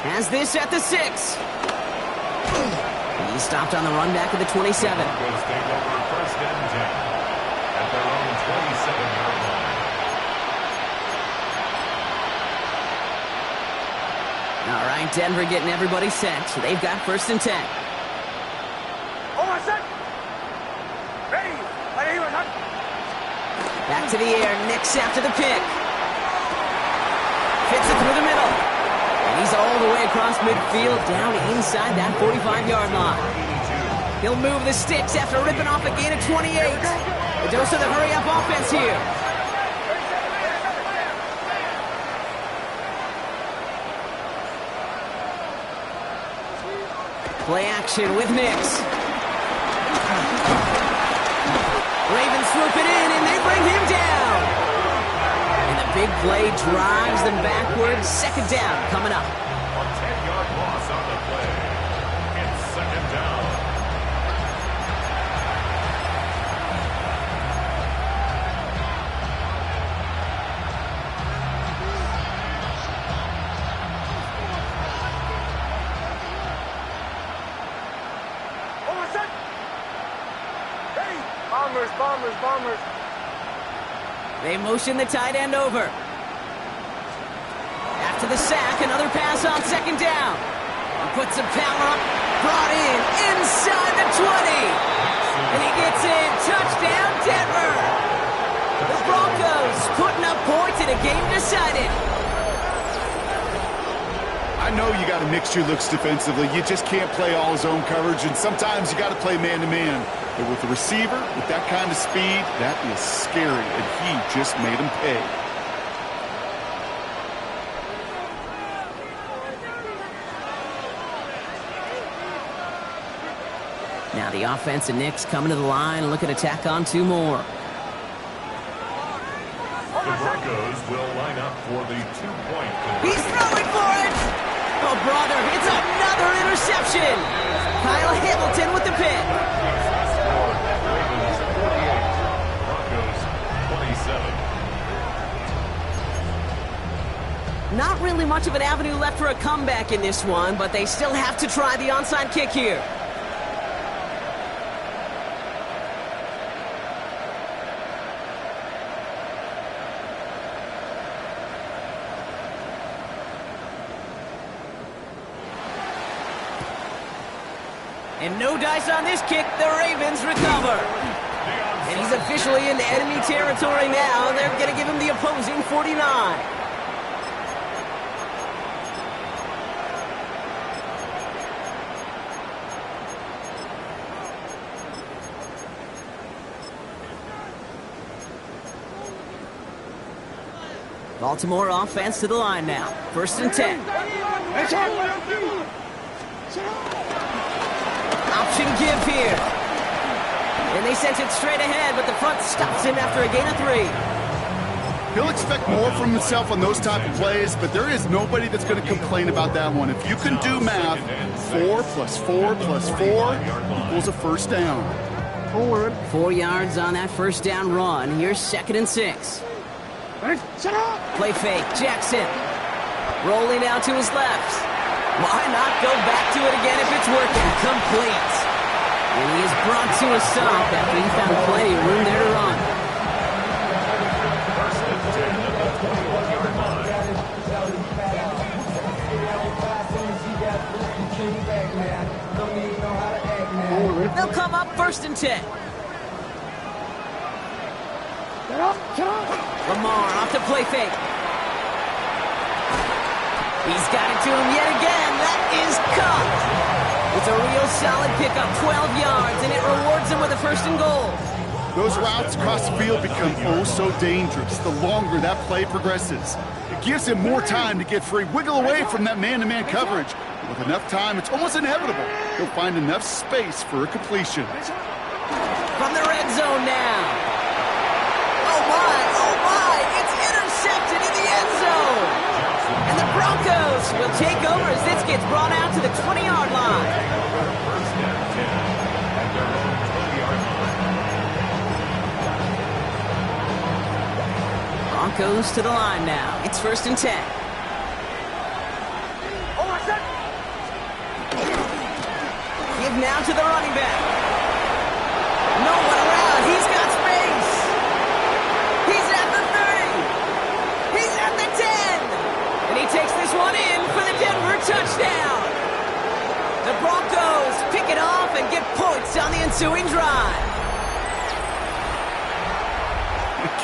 Has this at the 6. He stopped on the run back of the 27. Broncos take over 1st and 10 at their own 27-yard line. All right, Denver getting everybody set. They've got 1st and 10. Back to the air, Nix after the pick. Fits it through the middle. And he's all the way across midfield, down inside that 45-yard line. He'll move the sticks after ripping off a gain of 28. A dose of the hurry-up offense here. Play action with Nix. Ravens swoop it in, and they bring him down. And the big play drives them backwards. 2nd down coming up. A 10-yard loss on the play. It's 2nd down. Bombers, bombers, bombers. They motion the tight end over. After the sack, another pass on second down. He puts some power up, brought in, inside the 20. And he gets in, touchdown Denver. The Broncos putting up points in a game decided. I know you got to mix your looks defensively. You just can't play all zone coverage, and sometimes you got to play man-to-man. But with the receiver, with that kind of speed, that is scary, and he just made him pay. Now the offense and Knicks coming to the line and looking to tack on two more. The Broncos will line up for the 2-point conversion. He's throwing for it! Oh, brother, it's another interception! Kyle Hamilton with the pick. Ravens 48, Broncos 27. Not really much of an avenue left for a comeback in this one, but they still have to try the onside kick here. And no dice on this kick. The Ravens recover. And he's officially into enemy territory now. They're going to give him the opposing 49. Baltimore offense to the line now. 1st and 10. Option give here. And they sent it straight ahead, but the front stops him after a gain of 3. He'll expect more from himself on those type of plays, but there is nobody that's going to complain about that one. If you can do math, 4 + 4 + 4 equals a first down. 4 yards on that first down run. Here's 2nd and 6. Play fake, Jackson. Rolling out to his left. Why not go back to it again if it's working? Complete. And he is brought to a stop after he found plenty of room there to run. 1st and 10 at the 21-yard line. They'll come up 1st and 10. Lamar off to play fake. He's got it to him yet again. That is caught. It's a real solid pickup, 12 yards, and it rewards him with a 1st and goal. Those routes across the field become oh so dangerous the longer that play progresses. It gives him more time to get free, wiggle away from that man-to-man coverage. With enough time, it's almost inevitable. He'll find enough space for a completion. From the red zone now. Oh my, it's intercepted in the end zone. And the Broncos will take over as this gets brought out to the 20-yard line. 1st and 10 at their own 20-yard line. Broncos to the line now. It's 1st and 10. Give now to the running back. No one around. He's got space. He's at the 30. He's at the 10. And he takes this one in for the Denver touchdown. The Broncos pick it off and get points on the ensuing drive.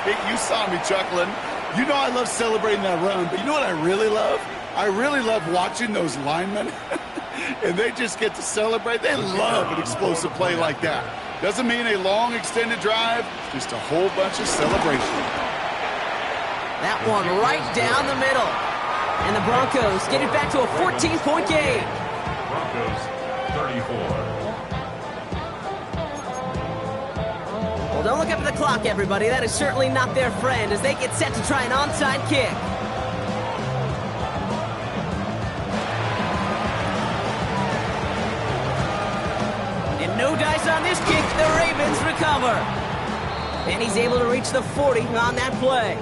Kate, you saw me chuckling. You know I love celebrating that run, but you know what I really love? I really love watching those linemen. And they just get to celebrate. They love an explosive play like that. Doesn't mean a long extended drive, just a whole bunch of celebration. That one right down the middle. And the Broncos get it back to a 14-point game. Broncos 34. Well, don't look up at the clock, everybody. That is certainly not their friend as they get set to try an onside kick. And no dice on this kick. The Ravens recover. And he's able to reach the 40 on that play.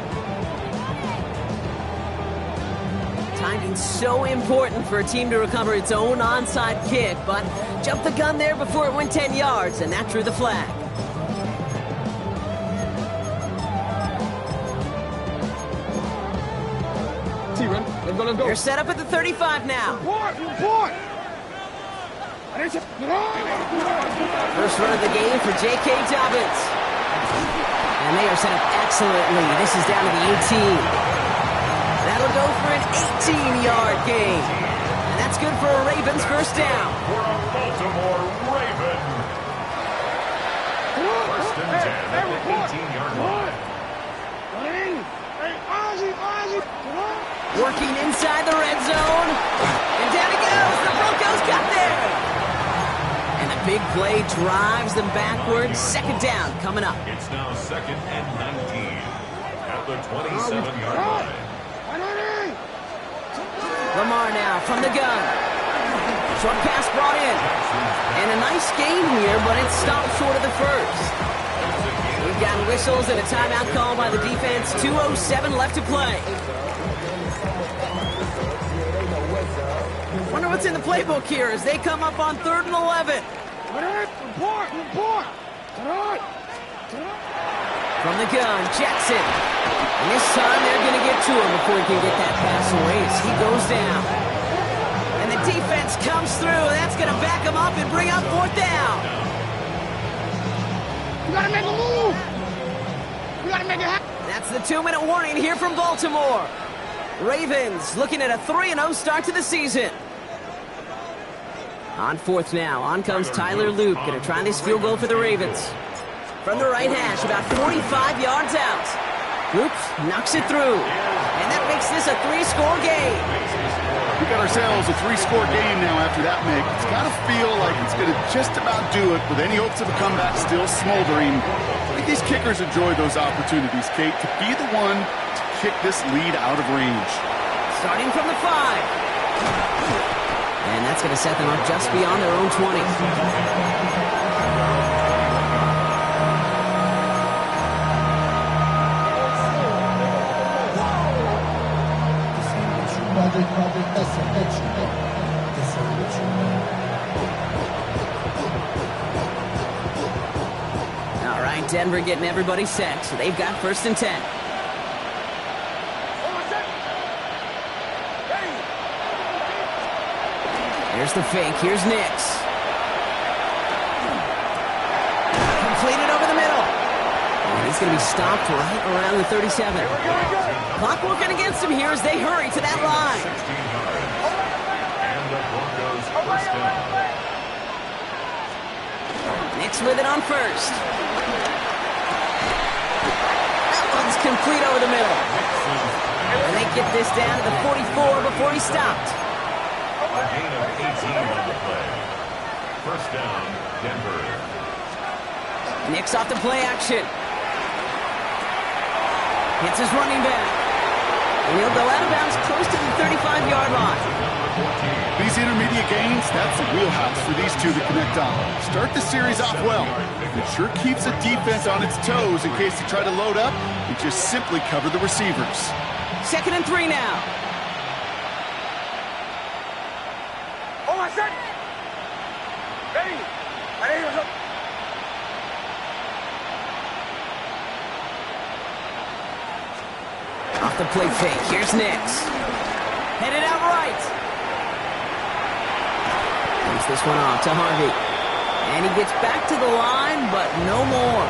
Timing so important for a team to recover its own onside kick, but jumped the gun there before it went 10 yards, and that drew the flag. They're set up at the 35 now. First run of the game for J.K. Dobbins. And they are set up excellently. This is down to the 18. That'll go for an 18-yard gain. And that's good for a Ravens first down. For a Baltimore Raven. First and 10 at the 18-yard line. Working inside the red zone. And down he goes. The Broncos got there. And the big play drives them backwards. Second down coming up. It's now second and 19 at the 27-yard line. Lamar now from the gun. Short pass brought in. And a nice gain here, but it stopped short of the first. We've got whistles and a timeout call by the defense. 2:07 left to play. Wonder what's in the playbook here as they come up on 3rd and 11. From the gun, Jackson. And this time they're going to get to him before he can get that pass away as he goes down. And the defense comes through. That's going to back him up and bring up 4th down. You gotta make a move. You gotta make it happen. That's the 2-minute warning here from Baltimore. Ravens looking at a 3-0 start to the season. On 4th now, on comes Tyler Luke. Going to try this field goal for the Ravens. From the right hash, about 45 yards out. Luke knocks it through. And that makes this a 3-score game. We got ourselves a 3-score game now after that make. It's got to feel like it's going to just about do it with any hopes of a comeback still smoldering. I think these kickers enjoy those opportunities, Kate, to be the one to kick this lead out of range. Starting from the 5. And that's going to set them up just beyond their own 20. All right, Denver getting everybody set. So they've got 1st and 10. Here's the fake. Here's Nix. Completed over the middle. And he's going to be stopped right around the 37. Clock working against him here as they hurry to that line. 16 yards. And the Broncos first down. Nix with it on 1st. That one's complete over the middle. And they get this down to the 44 before he stopped. A gain of 18 on the play. First down, Denver. Nix off the play action. Hits his running back. And he'll go out of bounds close to the 35-yard line. These intermediate gains, that's the wheelhouse for these two to connect on. Start the series off well. It sure keeps the defense on its toes in case they try to load up and just simply cover the receivers. 2nd and 3 now. Off the play fake. Here's Nix. Headed out right. Takes this one off to Harvey. And he gets back to the line, but no more.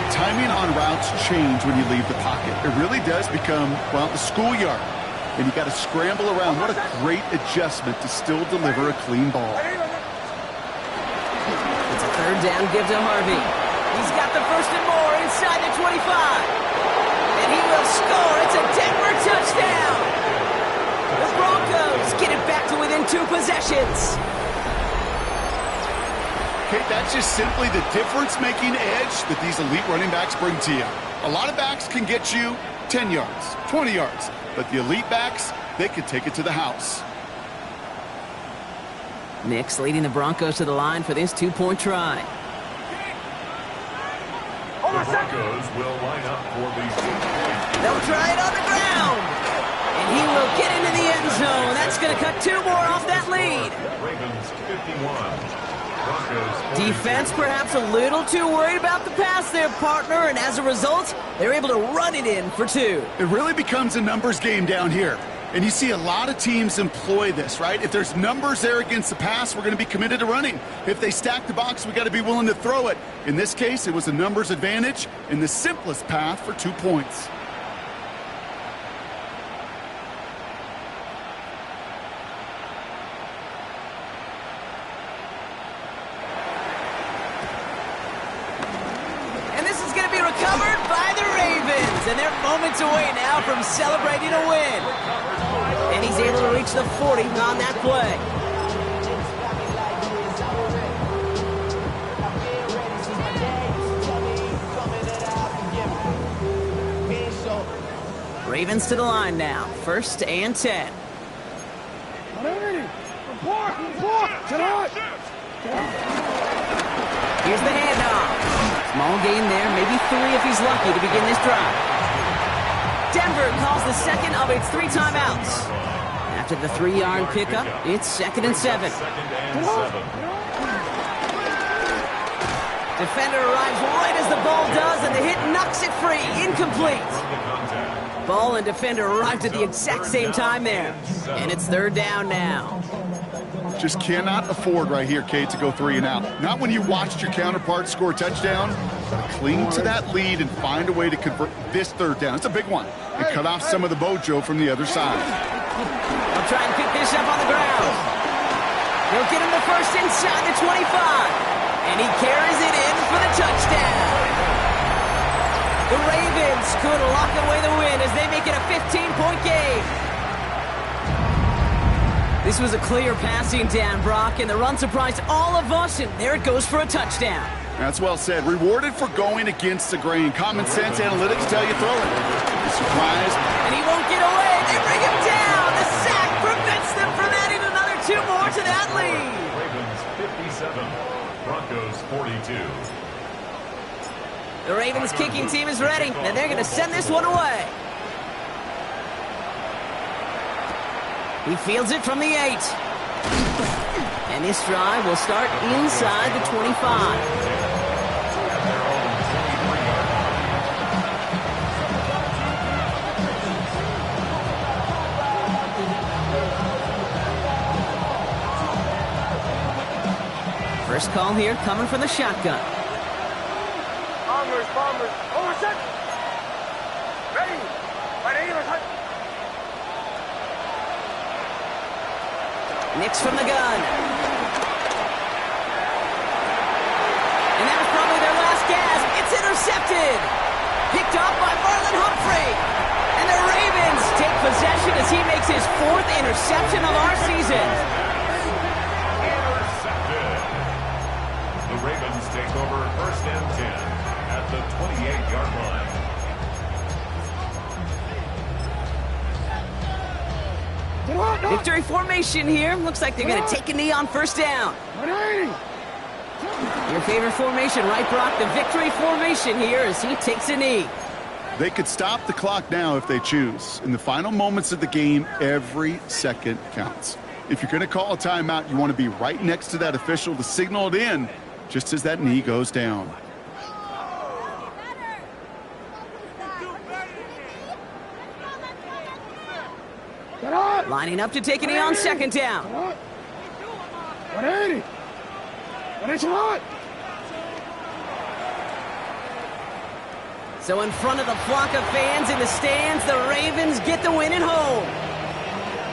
Timing on routes change when you leave the pocket. It really does become, well, the schoolyard. And you got to scramble around. What a great adjustment to still deliver a clean ball. It's a 3rd down give to Harvey. He's got the 1st and more inside the 25. And he will score. It's a Denver touchdown. The Broncos get it back to within 2 possessions. Kate, that's just simply the difference-making edge that these elite running backs bring to you. A lot of backs can get you 10 yards, 20 yards. But the elite backs, they can take it to the house. Nix leading the Broncos to the line for this 2-point try. The Broncos will line up for the 2-point. They'll try it on the ground. And he will get into the end zone. That's going to cut 2 more off that lead. Ravens 51. Broncos Defense perhaps a little too worried about the pass there, partner. And as a result, they're able to run it in for 2. It really becomes a numbers game down here. And you see a lot of teams employ this, right? If there's numbers there against the pass, we're going to be committed to running. If they stack the box, we got to be willing to throw it. In this case, it was a numbers advantage and the simplest path for 2 points. Recovered by the Ravens, and they're moments away now from celebrating a win. And he's able to reach the 40 on that play. Ravens to the line now, 1st and 10. Here's the handoff. Small gain there, maybe 3 if he's lucky to begin this drive. Denver calls the second of its 3 timeouts. After the 3-yard pickup, it's 2nd and 7. Defender arrives right as the ball does, and the hit knocks it free. Incomplete. Ball and defender arrived at the exact same time there. And it's 3rd down now. Just cannot afford right here, Kate, to go 3 and out. Not when you watched your counterpart score a touchdown. Cling to that lead and find a way to convert this 3rd down. It's a big one. And cut off some of the mojo from the other side. They'll try and pick this up on the ground. He'll get him the first inside the 25. And he carries it in for the touchdown. The Ravens could lock away the win as they make it a 15-point game. This was a clear passing down, Brock, and the run surprised all of us, and there it goes for a touchdown. That's well said. Rewarded for going against the grain. Common sense analytics tell you throw it. Surprise. And he won't get away. They bring him down. The sack prevents them from adding another 2 more to that lead. Ravens 57, Broncos 42. The Ravens kicking team is ready, and they're going to send this one away. He fields it from the 8. And this drive will start inside the 25. First call here coming from the shotgun. Bombers, over set. Ready. Nix from the gun. And that was probably their last gasp. It's intercepted. Picked off by Marlon Humphrey. And the Ravens take possession as he makes his 4th interception of our season. Intercepted. The Ravens take over 1st and 10 at the 28-yard line. Victory formation here. Looks like they're going to take a knee on 1st down. Your favorite formation, right, Brock? The victory formation here as he takes a knee. They could stop the clock now if they choose. In the final moments of the game, every second counts. If you're going to call a timeout, you want to be right next to that official to signal it in just as that knee goes down. Lining up to take a knee on 2nd down. So in front of the flock of fans in the stands, the Ravens get the win at home.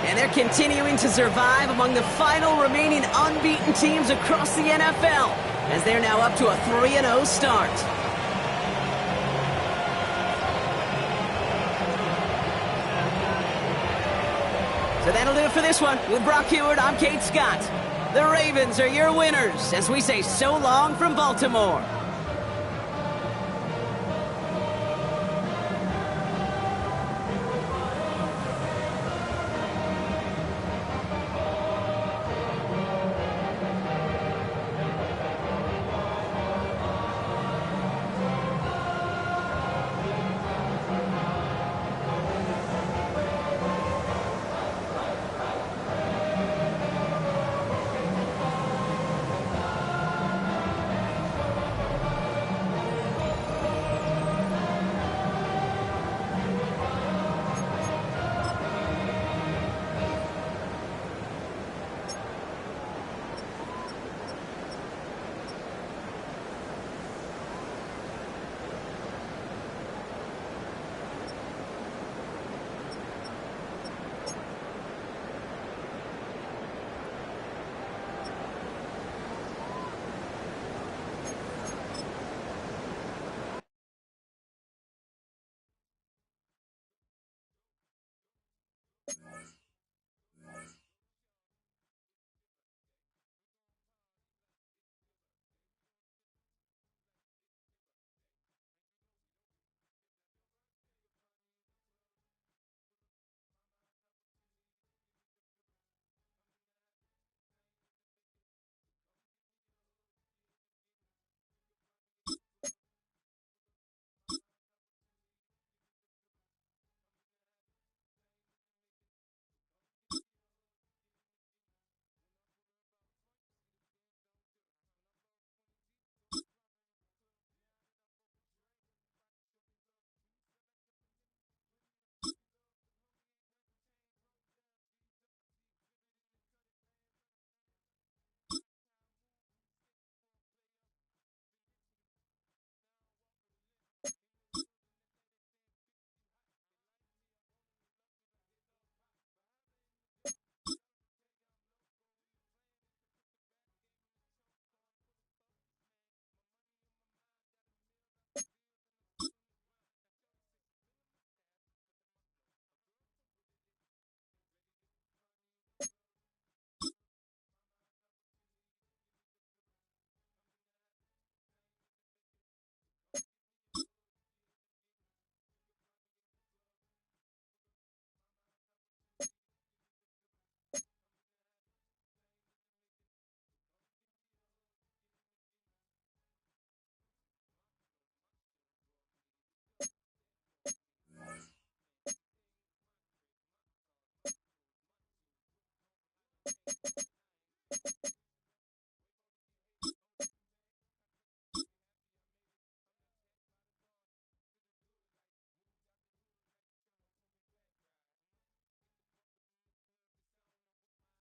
And they're continuing to survive among the final remaining unbeaten teams across the NFL as they're now up to a 3-0 start. So that'll do it for this one. With Brock Heward, I'm Kate Scott. The Ravens are your winners as we say so long from Baltimore.